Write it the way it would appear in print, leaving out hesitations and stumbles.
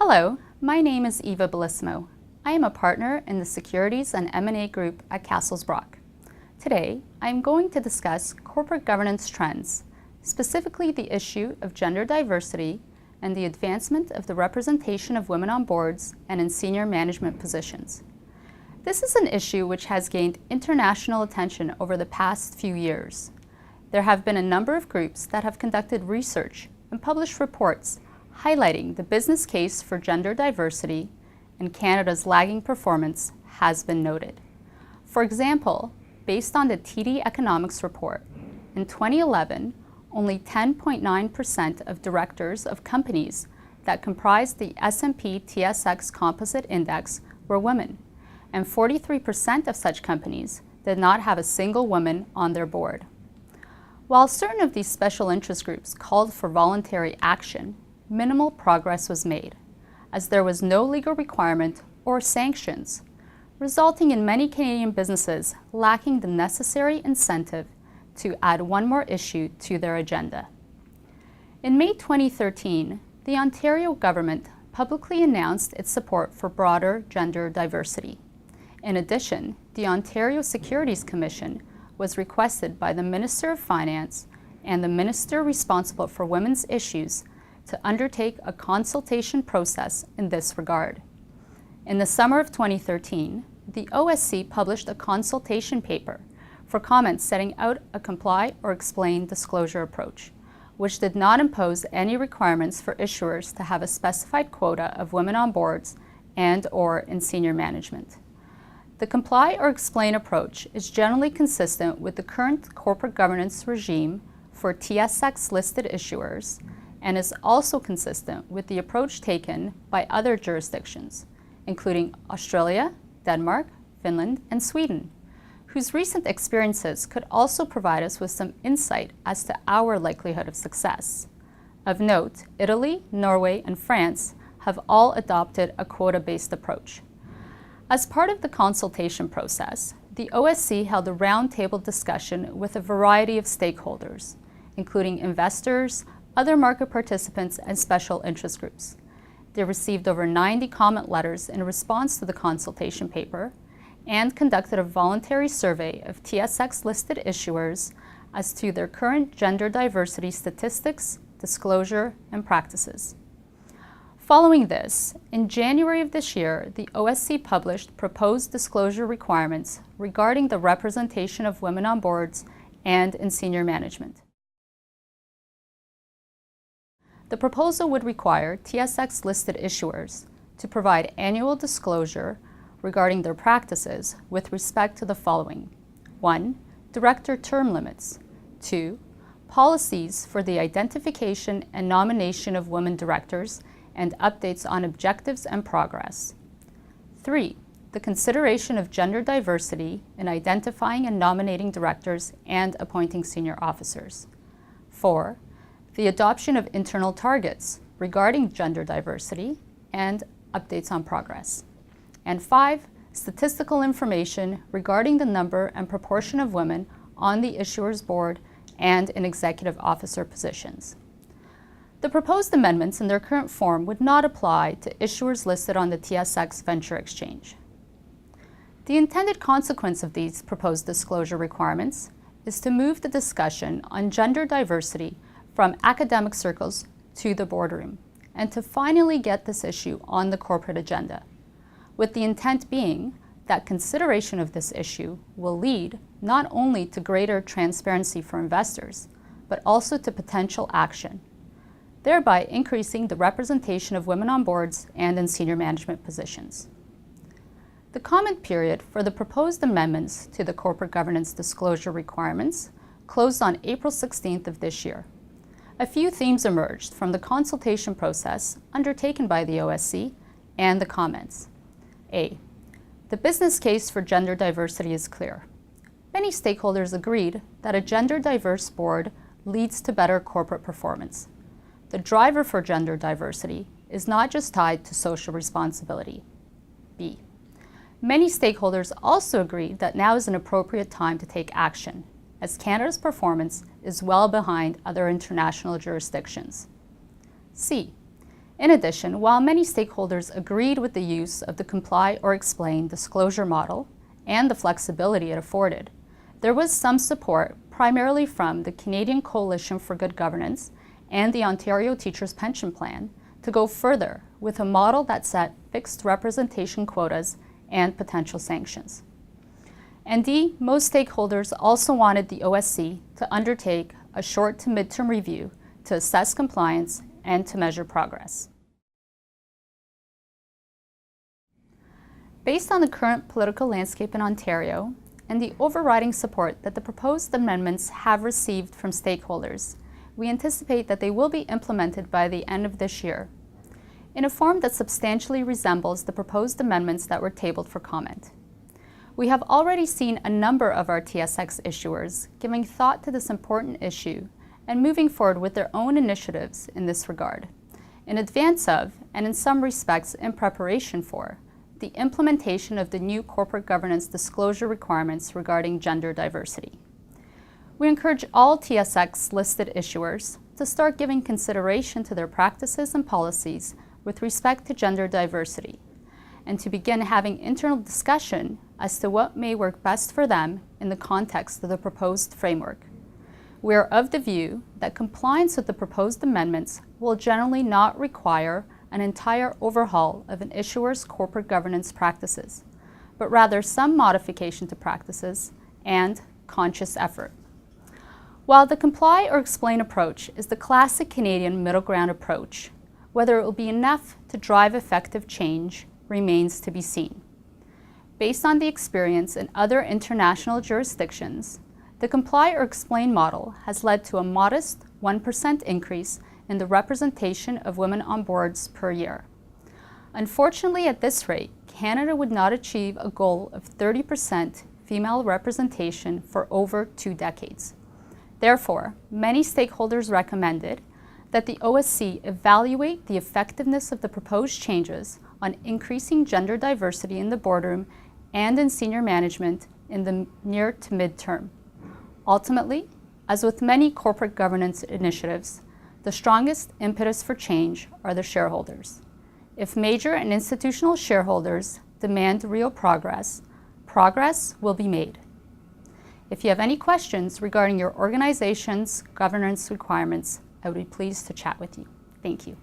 Hello, my name is Eva Bellissimo. I am a partner in the Securities and M&A group at Cassels Brock. Today, I am going to discuss corporate governance trends, specifically the issue of gender diversity and the advancement of the representation of women on boards and in senior management positions. This is an issue which has gained international attention over the past few years. There have been a number of groups that have conducted research and published reports highlighting the business case for gender diversity, and Canada's lagging performance has been noted. For example, based on the TD Economics report, in 2011, only 10.9% of directors of companies that comprised the S&P/TSX Composite Index were women, and 43% of such companies did not have a single woman on their board. While certain of these special interest groups called for voluntary action, minimal progress was made, as there was no legal requirement or sanctions, resulting in many Canadian businesses lacking the necessary incentive to add one more issue to their agenda. In May 2013, the Ontario government publicly announced its support for broader gender diversity. In addition, the Ontario Securities Commission was requested by the Minister of Finance and the Minister responsible for women's issues to undertake a consultation process in this regard. In the summer of 2013, the OSC published a consultation paper for comments setting out a comply or explain disclosure approach, which did not impose any requirements for issuers to have a specified quota of women on boards and/or in senior management. The comply or explain approach is generally consistent with the current corporate governance regime for TSX-listed issuers and is also consistent with the approach taken by other jurisdictions, including Australia, Denmark, Finland, and Sweden, whose recent experiences could also provide us with some insight as to our likelihood of success. Of note, Italy, Norway, and France have all adopted a quota-based approach. As part of the consultation process, the OSC held a roundtable discussion with a variety of stakeholders, including investors, other market participants, and special interest groups. They received over 90 comment letters in response to the consultation paper and conducted a voluntary survey of TSX-listed issuers as to their current gender diversity statistics, disclosure, and practices. Following this, in January of this year, the OSC published proposed disclosure requirements regarding the representation of women on boards and in senior management. The proposal would require TSX-listed issuers to provide annual disclosure regarding their practices with respect to the following: 1. Director term limits. 2. Policies for the identification and nomination of women directors and updates on objectives and progress. 3. The consideration of gender diversity in identifying and nominating directors and appointing senior officers. 4. The adoption of internal targets regarding gender diversity and updates on progress. And 5, statistical information regarding the number and proportion of women on the issuer's board and in executive officer positions. The proposed amendments in their current form would not apply to issuers listed on the TSX Venture Exchange. The intended consequence of these proposed disclosure requirements is to move the discussion on gender diversity from academic circles to the boardroom, and to finally get this issue on the corporate agenda, with the intent being that consideration of this issue will lead not only to greater transparency for investors, but also to potential action, thereby increasing the representation of women on boards and in senior management positions. The comment period for the proposed amendments to the corporate governance disclosure requirements closed on April 16th of this year. A few themes emerged from the consultation process undertaken by the OSC and the comments. A. The business case for gender diversity is clear. Many stakeholders agreed that a gender-diverse board leads to better corporate performance. The driver for gender diversity is not just tied to social responsibility. B. Many stakeholders also agreed that now is an appropriate time to take action, as Canada's performance is well behind other international jurisdictions. C. In addition, while many stakeholders agreed with the use of the comply or explain disclosure model and the flexibility it afforded, there was some support primarily from the Canadian Coalition for Good Governance and the Ontario Teachers' Pension Plan to go further with a model that set fixed representation quotas and potential sanctions. And D, most stakeholders also wanted the OSC to undertake a short to midterm review to assess compliance and to measure progress. Based on the current political landscape in Ontario and the overriding support that the proposed amendments have received from stakeholders, we anticipate that they will be implemented by the end of this year in a form that substantially resembles the proposed amendments that were tabled for comment. We have already seen a number of our TSX issuers giving thought to this important issue and moving forward with their own initiatives in this regard, in advance of, and in some respects in preparation for, the implementation of the new corporate governance disclosure requirements regarding gender diversity. We encourage all TSX-listed issuers to start giving consideration to their practices and policies with respect to gender diversity, and to begin having internal discussion as to what may work best for them in the context of the proposed framework. We are of the view that compliance with the proposed amendments will generally not require an entire overhaul of an issuer's corporate governance practices, but rather some modification to practices and conscious effort. While the comply or explain approach is the classic Canadian middle ground approach, whether it will be enough to drive effective change remains to be seen. Based on the experience in other international jurisdictions, the comply or explain model has led to a modest 1% increase in the representation of women on boards per year. Unfortunately, at this rate, Canada would not achieve a goal of 30% female representation for over 2 decades. Therefore, many stakeholders recommended that the OSC evaluate the effectiveness of the proposed changes on increasing gender diversity in the boardroom and in senior management in the near to mid-term. Ultimately, as with many corporate governance initiatives, the strongest impetus for change are the shareholders. If major and institutional shareholders demand real progress, progress will be made. If you have any questions regarding your organization's governance requirements, I would be pleased to chat with you. Thank you.